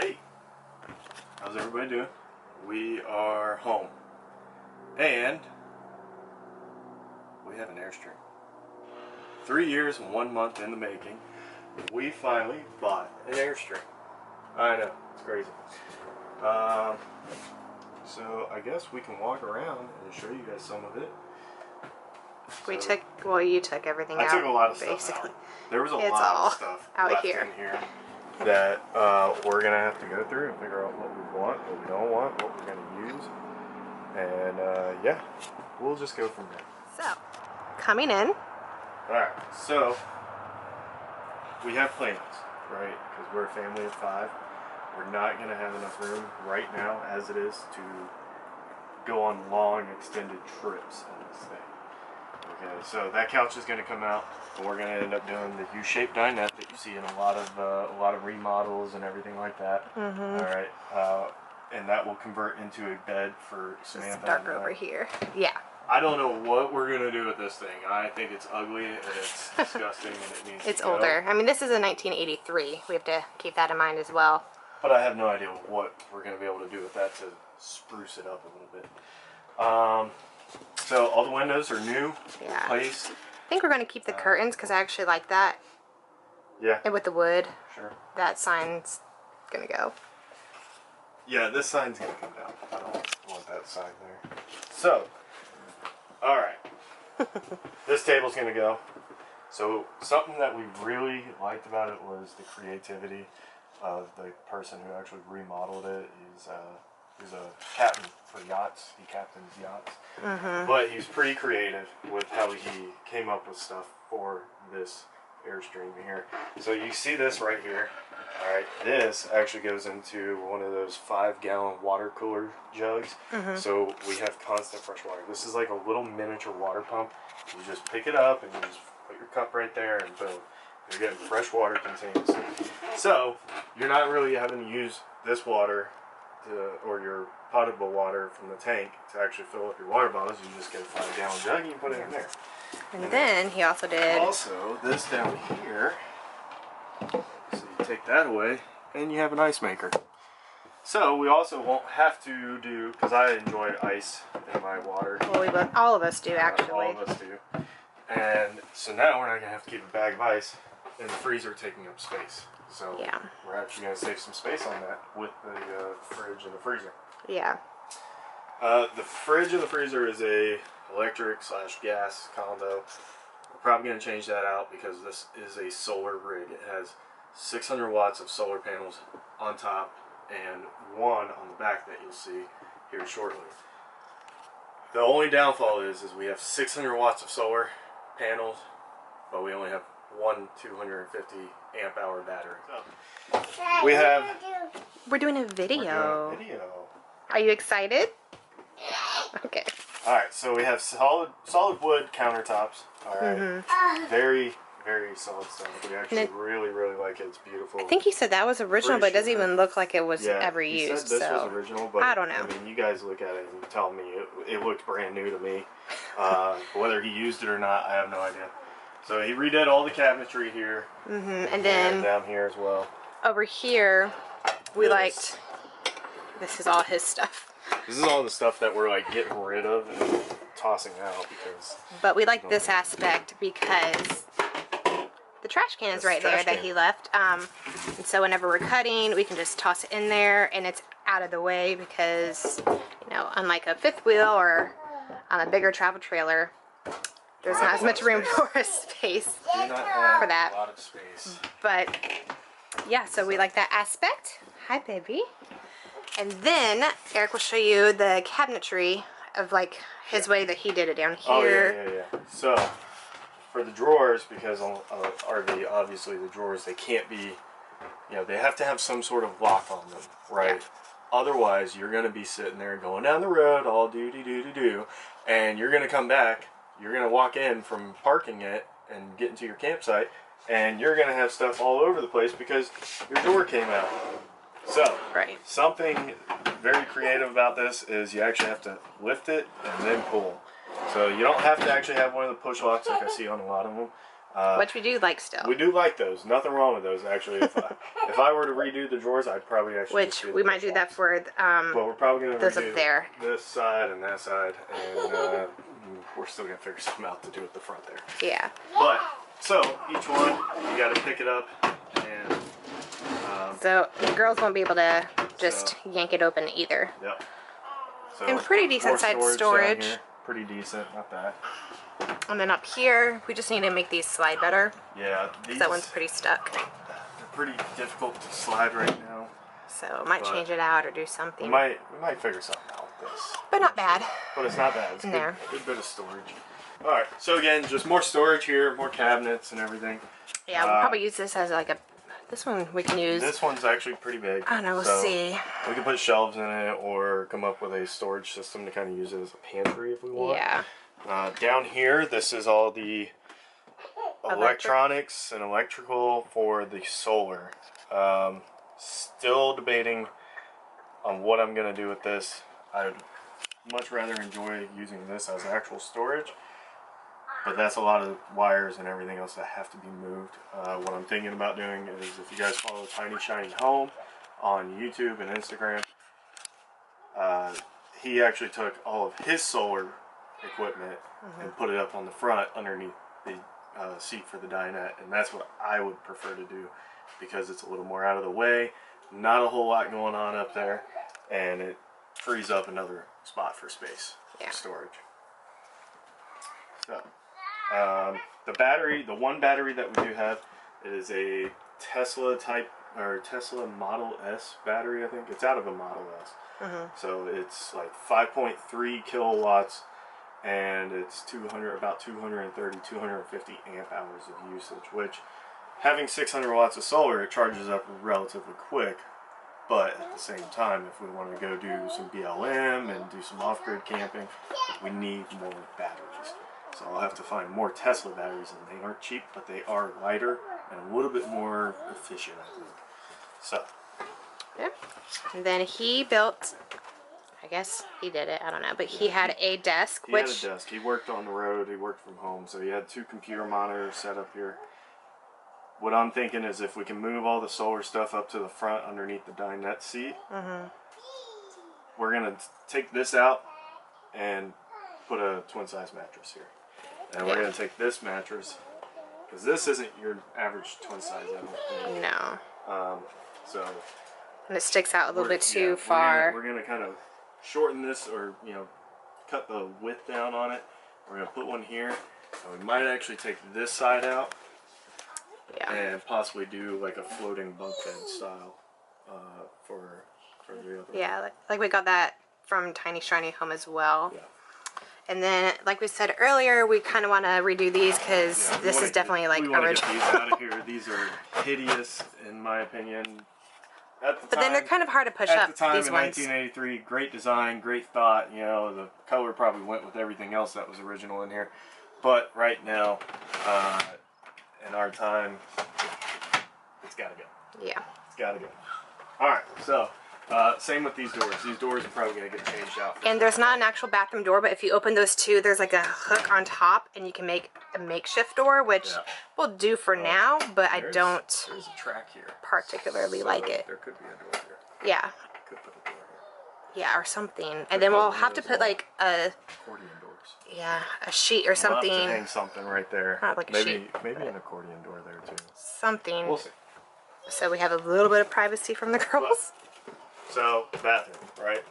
Hey, how's everybody doing? We are home and we have an Airstream. 3 years and 1 month in the making, we finally bought an Airstream. I know, it's crazy. So I guess we can walk around and show you guys some of it. You took everything out. I took a lot of stuff basically. out. There was a lot of stuff out left here. in here that we're gonna have to go through and figure out what we want, what we don't want, what we're gonna use, and yeah, we'll just go from there. So, coming in. All right, so we have plans, right? Because we're a family of 5. We're not gonna have enough room right now, as it is, to go on long, extended trips on this thing. Okay, so that couch is going to come out, and we're going to end up doing the U-shaped dinette that you see in a lot of remodels and everything like that. Mm-hmm. All right, and that will convert into a bed for Samantha. It's dark over here. Yeah. I don't know what we're going to do with this thing. I think it's ugly and it's disgusting and it needs It's to go. older. I mean, this is a 1983. We have to keep that in mind as well. But I have no idea what we're going to be able to do with that to spruce it up a little bit. So all the windows are new, replaced. I think we're going to keep the curtains because I actually like that. Yeah. And with the wood. Sure. That sign's going to go. Yeah, this sign's going to come down. I don't want that sign there. So, alright. This table's going to go. So something that we really liked about it was the creativity of the person who actually remodeled it. He's a captain for yachts. He captains yachts. Mm-hmm. But he's pretty creative with how he came up with stuff for this Airstream here. So you see this right here. Alright, this actually goes into one of those 5-gallon water cooler jugs. Mm-hmm. So we have constant fresh water. This is like a little miniature water pump. You just pick it up and you just put your cup right there and boom. You're getting fresh water continuously. So you're not really having to use this water or your potable water from the tank to actually fill up your water bottles. You just get a 5-gallon jug and you put it in there. And then he also did... Also, this down here, so you take that away and you have an ice maker. So we also won't have to do, because I enjoy ice in my water. Well, all of us do, actually. All of us do. And so now we're not going to have to keep a bag of ice in the freezer taking up space. So yeah, we're actually going to save some space on that with the fridge and the freezer. Yeah. The fridge and the freezer is a electric/gas combo. We're probably going to change that out because this is a solar rig. It has 600 watts of solar panels on top and one on the back that you'll see here shortly. The only downfall is we have 600 watts of solar panels, but we only have one 250 amp hour battery. So we're doing a video. We're doing a video. Are you excited? Okay. Alright, so we have solid wood countertops. Alright. Mm-hmm. Very, very solid stuff. We actually really like it. It's beautiful. I think he said that was original, but it doesn't even look like it was ever he used. Said this was original, but I don't know. I mean, you guys look at it and tell me it looked brand new to me. Whether he used it or not, I have no idea. So he redid all the cabinetry here. Mm-hmm. And then down here as well. Over here, we liked. This is all his stuff. This is all the stuff that we're like getting rid of and tossing out because. But we like this aspect because the trash can is right there that he left. And so whenever we're cutting, we can just toss it in there and it's out of the way because, you know, unlike a fifth wheel or on a bigger travel trailer, there's not as much room for a space for that. A lot of space. But yeah, so we like that aspect. Hi, baby. And then Eric will show you the cabinetry of like his way that he did it down here. Oh, yeah. So for the drawers, because on RV, obviously the drawers, they can't be, you know, they have to have some sort of lock on them, right? Yeah. Otherwise, you're going to be sitting there going down the road all do, and you're going to come back, you're going to walk in from parking it and get into your campsite, and you're going to have stuff all over the place because your door came out. So, something very creative about this is you actually have to lift it and then pull. So you don't have to actually have one of the push locks like I see on a lot of them. Which we do like still. We do like those. Nothing wrong with those, actually. If I were to redo the drawers, I'd probably actually Which we might do that for but we're probably going to those redo up there. this side and that side, and we're still going to figure something out to do at the front there. Yeah. But, so, each one, you got to pick it up, and... so, the girls won't be able to just yank it open either. Yep. So, and pretty decent sized storage. Pretty decent, not bad. And then up here, we just need to make these slide better. Yeah, because that one's pretty stuck. They're pretty difficult to slide right now. So might change it out or do something. We might figure something out with this. But not bad. But it's not bad. It's in good, there. Good bit of storage. All right. So again, just more storage here, more cabinets and everything. Yeah, we'll probably use this as like a. This one we can use. This one's actually pretty big. I don't know. We'll see. We can put shelves in it, or come up with a storage system to kind of use it as a pantry if we want. Yeah. Down here, this is all the electronics and electrical for the solar. Still debating on what I'm going to do with this. I'd much rather enjoy using this as actual storage, but that's a lot of wires and everything else that have to be moved. What I'm thinking about doing is, if you guys follow Tiny Shiny Home on YouTube and Instagram, he actually took all of his solar equipment and put it up on the front underneath the seat for the dinette, and that's what I would prefer to do, because it's a little more out of the way, not a whole lot going on up there, and it frees up another spot for space for storage. So the battery, the one battery that we do have, it is a Tesla type, or Tesla Model S battery. I think it's out of a Model S. So it's like 5.3 kilowatts, and it's about 230, 250 amp hours of usage, which, having 600 watts of solar, it charges up relatively quick. But at the same time, if we want to go do some BLM and do some off-grid camping, we need more batteries. So I'll have to find more Tesla batteries, and they aren't cheap, but they are lighter and a little bit more efficient, I think. So. Yep. And then he built, I guess he did it, I don't know, but he had a desk. He had a desk. He worked on the road, he worked from home, so he had 2 computer monitors set up here. What I'm thinking is, if we can move all the solar stuff up to the front underneath the dinette seat, we're going to take this out and put a twin-size mattress here. And we're going to take this mattress, because this isn't your average twin-size, I don't think. No. So... And it sticks out a little bit too far. We're going to kind of shorten this, or, you know, cut the width down on it. We're going to put one here. And we might actually take this side out. Yeah. And possibly do like a floating bunk bed style for the other. Yeah, like we got that from Tiny Shiny Home as well. Yeah. And then, like we said earlier, we kind of want to redo these because this is definitely like original. Get these out of here. These are hideous, in my opinion. But then they're kind of hard to push up. At the time, these in ones. 1983, great design, great thought. You know, the color probably went with everything else that was original in here. But right now, in our time, it's got to go. Yeah. It's got to go. All right, so same with these doors. These doors are probably going to get changed out. And there's not an actual bathroom door, but if you open those two, there's like a hook on top, and you can make a makeshift door, which we'll do for now, but I don't There's a track here. particularly like it. There could be a door here. Yeah. Could put a door here. Yeah, or something. And then we'll have to put like a... Accordion doors. Yeah, a sheet or something. We'll have to hang something right there. Not like a sheet. Maybe an accordion door there too. Something. We'll see. So we have a little bit of privacy from the girls. So, bathroom, right?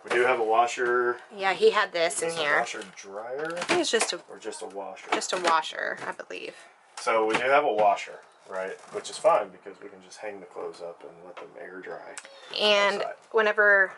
We do have a washer. Yeah, he had this in here. Washer dryer? I think it's just a... Or just a washer? Just a washer, I believe. So, we do have a washer, right? Which is fine, because we can just hang the clothes up and let them air dry. And outside. whenever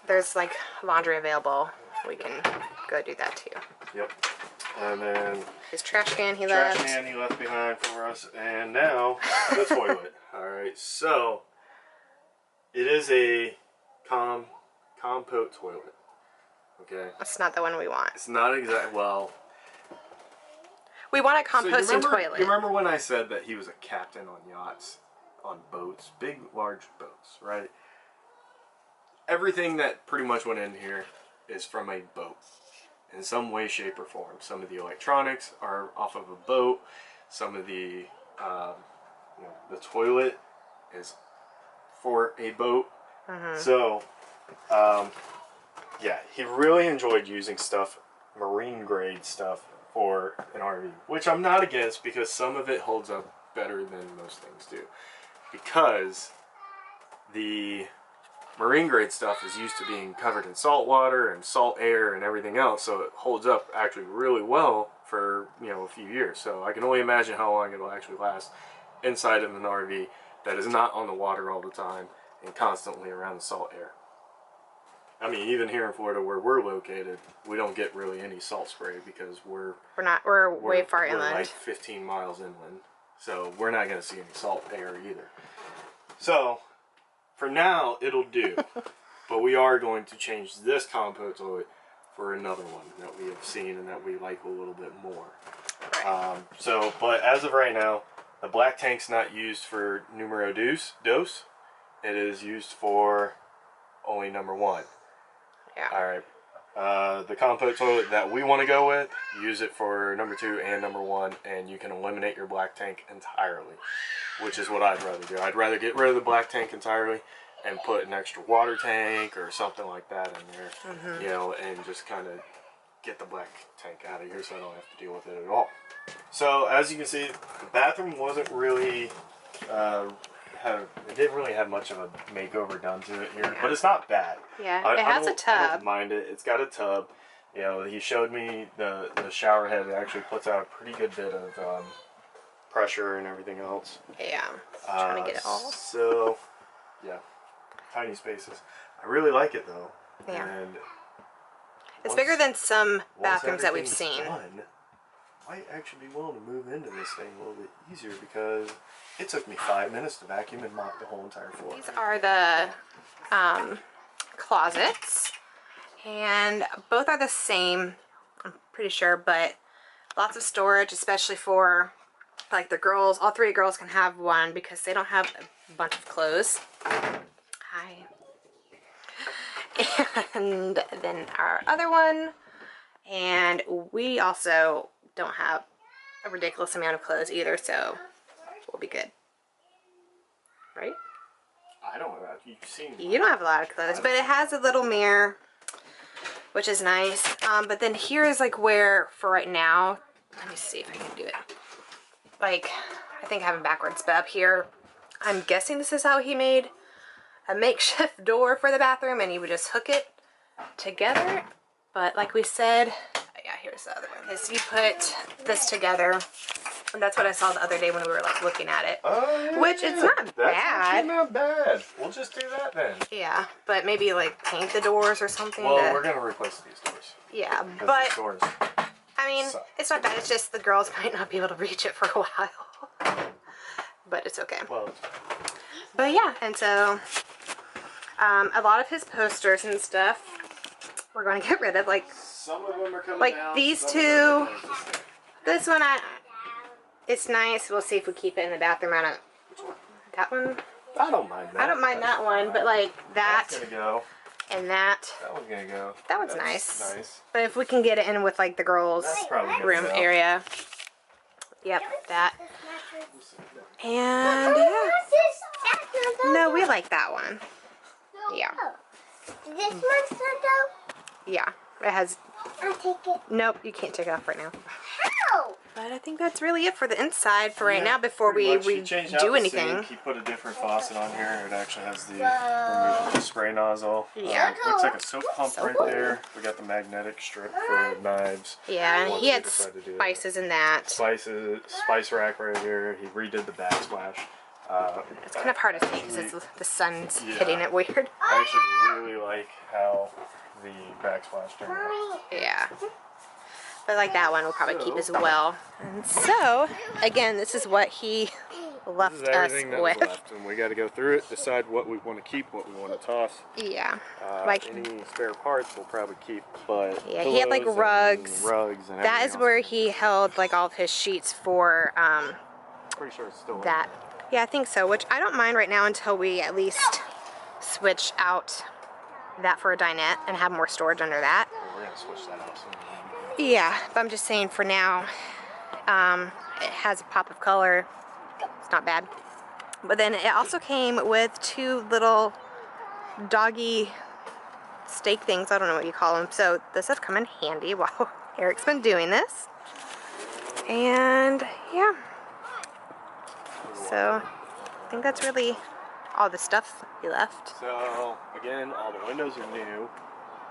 there's like laundry available, we can go do that too. Yep. And then his trash can he left. Trash can he left behind for us. And now the toilet. Alright, so it is a compote toilet. Okay. That's not the one we want. It's not exactly, well. We want a composting toilet. You remember when I said that he was a captain on yachts, on boats, big, large boats, right? Everything that pretty much went in here is from a boat. in some way, shape, or form. Some of the electronics are off of a boat. Some of the the toilet is for a boat. So yeah, he really enjoyed using stuff, marine grade stuff, for an RV, which I'm not against, because some of it holds up better than most things do, because the marine grade stuff is used to being covered in salt water and salt air and everything else, so it holds up actually really well for a few years. So I can only imagine how long it'll actually last inside of an RV that is not on the water all the time and constantly around the salt air. I mean, even here in Florida where we're located, we don't get really any salt spray because we're way far inland. We're like 15 miles inland, so we're not going to see any salt air either. So for now, it'll do. But we are going to change this compost toilet for another one that we have seen and that we like a little bit more. But as of right now, the black tank's not used for numero dos. It is used for only number 1. Yeah. Alright. The compost toilet that we want to go with, use it for number 2 and number 1, and you can eliminate your black tank entirely, which is what I'd rather do. I'd rather get rid of the black tank entirely and put an extra water tank or something like that in there, and just kind of get the black tank out of here so I don't have to deal with it at all. So as you can see, the bathroom wasn't really it didn't really have much of a makeover done to it here, but it's not bad. Yeah, it has a tub. I don't mind it. It's got a tub. He showed me the shower head actually puts out a pretty good bit of pressure and everything else. Yeah, trying to get it all. So, yeah, tiny spaces. I really like it though. Yeah. And it's bigger than some bathrooms that we've seen. I might actually be willing to move into this thing a little bit easier, because it took me 5 minutes to vacuum and mop the whole entire floor. These are the closets, and both are the same, I'm pretty sure, but lots of storage, especially for like the girls. All 3 girls can have one because they don't have a bunch of clothes. Hi. And then our other one, and we also don't have a ridiculous amount of clothes either, so we'll be good, right? I don't have. You've seen. You don't have a lot of clothes, but it has a little mirror, which is nice. But then here is like where, for right now, let me see if I can do it. Like, I think I have it backwards, but up here, I'm guessing this is how he made a makeshift door for the bathroom, and he would just hook it together. But like we said, yeah, here's the other one. Is you put this together, and that's what I saw the other day when we were like looking at it. Oh, yeah, which it's not That's bad. actually not bad. We'll just do that then. Yeah, but maybe like paint the doors or something. Well, we're gonna replace these doors. Yeah, but these doors I mean, suck. It's not bad. It's just the girls might not be able to reach it for a while, but it's okay. Well, but yeah, and so a lot of his posters and stuff we're going to get rid of. Like some of them are coming like down, these some two. of them are gonna stay. This one, it's nice. We'll see if we keep it in the bathroom. I don't. That one. I don't mind that. I don't mind that one, but like that. That's gonna go. And that. That one's gonna go. That one's That's nice. But if we can get it in with like the girls' That's probably gonna room go. area. Yep, that. And yeah. No, we like that one. Yeah. This one's not though? Yeah. It has. I'll take it. Nope, you can't take it off right now. How? But I think that's really it for the inside for right Yeah, now before we pretty much. He changed out do the anything. sink. He put a different faucet on here. It actually has the removable spray nozzle. Yeah. Looks like a soap pump Soap right pump. there. We got the magnetic strip for knives. Yeah, and Once he we had decide to do that. spices in that. Spice rack right here. He redid the backsplash. It's kind of hard to see because the sun's Yeah. hitting it weird. I actually really like how the backsplash turned out. Yeah. But like that one we'll probably keep as well. And so, again, this is what he left This is us everything that was with. left, and we got to go through it, decide what we want to keep, what we want to toss. Yeah. Like any spare parts we'll probably keep, but yeah, he had like pillows rugs. and rugs and That everything is else. where he held like all of his sheets for Pretty sure it's still that. Yeah, I think so, which I don't mind right now until we at least switch out that for a dinette and have more storage under that. We're gonna switch that out soon. Yeah, but I'm just saying for now, it has a pop of color. It's not bad. But then it also came with 2 little doggy stake things. I don't know what you call them. So this has come in handy while Eric's been doing this. And yeah. So I think that's really all the stuff he left. So again, all the windows are new.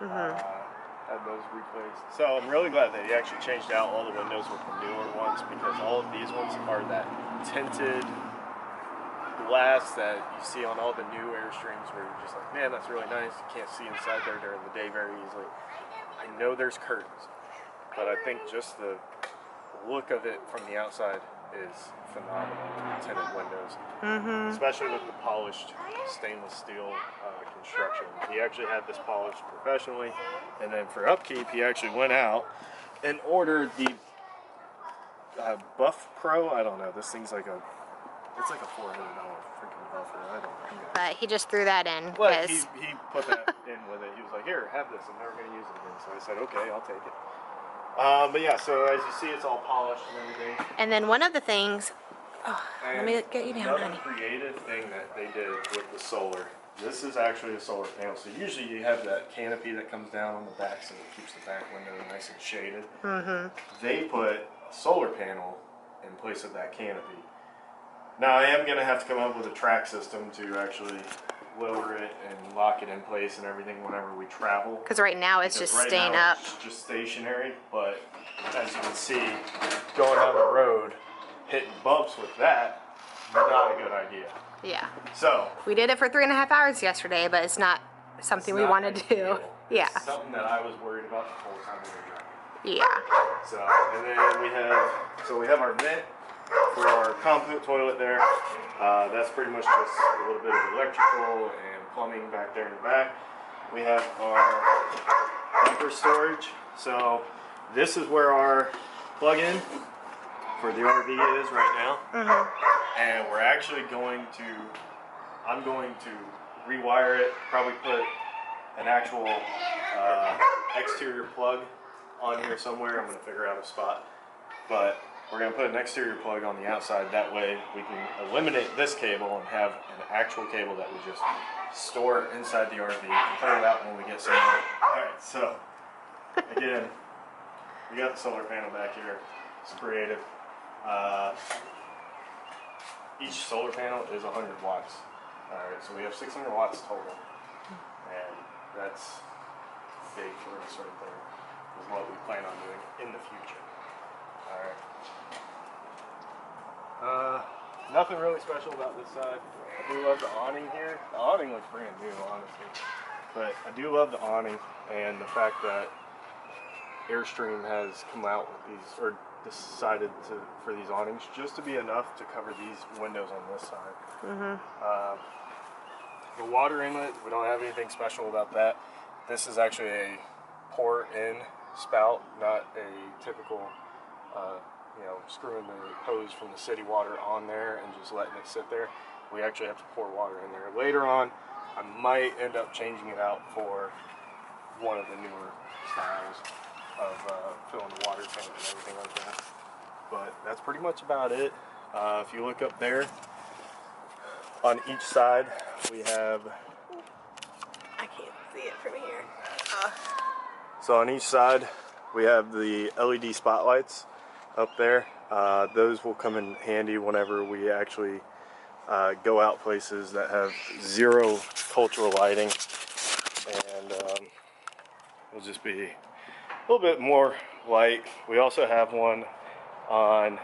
Had those replaced. So I'm really glad that he actually changed out all the windows with the newer ones, because all of these ones are that tinted glass that you see on all the new Airstreams, where you're just like, man, that's really nice. You can't see inside there during the day very easily. I know there's curtains, but I think just the look of it from the outside is phenomenal. Tinted windows, especially with the polished stainless steel construction. He actually had this polished professionally, and then for upkeep, he actually went out and ordered the Buff Pro. I don't know. This thing's like it's like a $400 freaking buffer. I don't know. But he just threw that in. Well, he put that in with it. He was like, "Here, have this. I'm never going to use it again." So I said, "Okay, I'll take it." But yeah, so as you see, it's all polished and everything. And then one of the things, let me get you down, another honey. creative thing that they did with the solar. This is actually a solar panel. So usually you have that canopy that comes down on the back, so it keeps the back window nice and shaded. They put a solar panel in place of that canopy. Now I am going to have to come up with a track system to actually lower it and lock it in place and everything whenever we travel. Because right now it's just staying up. It's just stationary, but as you can see, going down the road, hitting bumps with that, not a good idea. Yeah. So we did it for 3.5 hours yesterday, but it's not something we want to do. Yeah. It's something that I was worried about the whole time we were driving. Yeah. So, and then we have our vent for our compost toilet there. That's pretty much just a little bit of electrical and plumbing back there in the back. We have our bumper storage. So this is where our plug-in for the RV is right now. And we're actually I'm going to rewire it, probably put an actual exterior plug on here somewhere. I'm going to figure out a spot. But we're going to put an exterior plug on the outside. That way we can eliminate this cable and have an actual cable that we just store inside the RV and pull it out when we get somewhere. Alright, so again, we got the solar panel back here. It's creative. Each solar panel is 100 watts. Alright, so we have 600 watts total. And that's big for us right there. Is what we plan on doing in the future. Alright. Nothing really special about this side. I do love the awning here. The awning looks brand new, honestly. But I do love the awning and the fact that Airstream has come out with these, or decided for these awnings just to be enough to cover these windows on this side. The water inlet, we don't have anything special about that. This is actually a pour-in spout, not a typical, screwing the hose from the city water on there and just letting it sit there. We actually have to pour water in there. Later on, I might end up changing it out for one of the newer styles of filling the water tank and everything like that. But that's pretty much about it. If you look up there, on each side we have, I can't see it from here. So on each side we have the LED spotlights up there. Those will come in handy whenever we actually go out places that have zero cultural lighting, and it'll just be a little bit more light. We also have one on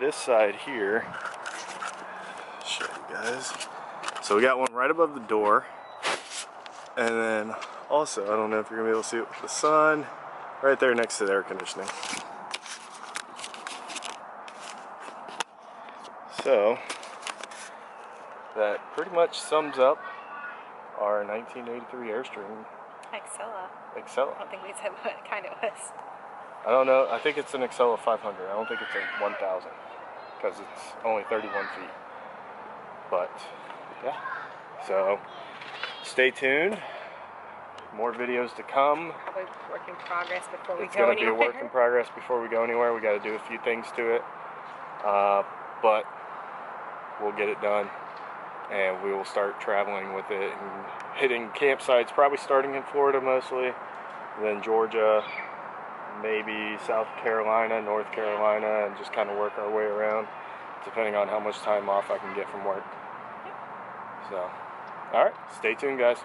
this side here. Show you guys. So we got one right above the door, and then also, I don't know if you're gonna be able to see it with the sun, right there next to the air conditioning. So that pretty much sums up our 1983 Airstream. Excella. I don't think we said what kind it was. I don't know. I think it's an Excella 500. I don't think it's a 1000 because it's only 31 feet. But yeah. So stay tuned. more videos to come. Probably work in progress before we It's go going to be a anywhere. work in progress before we go anywhere. We got to do a few things to it, but we'll get it done, and we will start traveling with it and hitting campsites, probably starting in Florida mostly, then Georgia, maybe South Carolina, North Carolina, and just kind of work our way around, depending on how much time off I can get from work. So, alright, stay tuned, guys.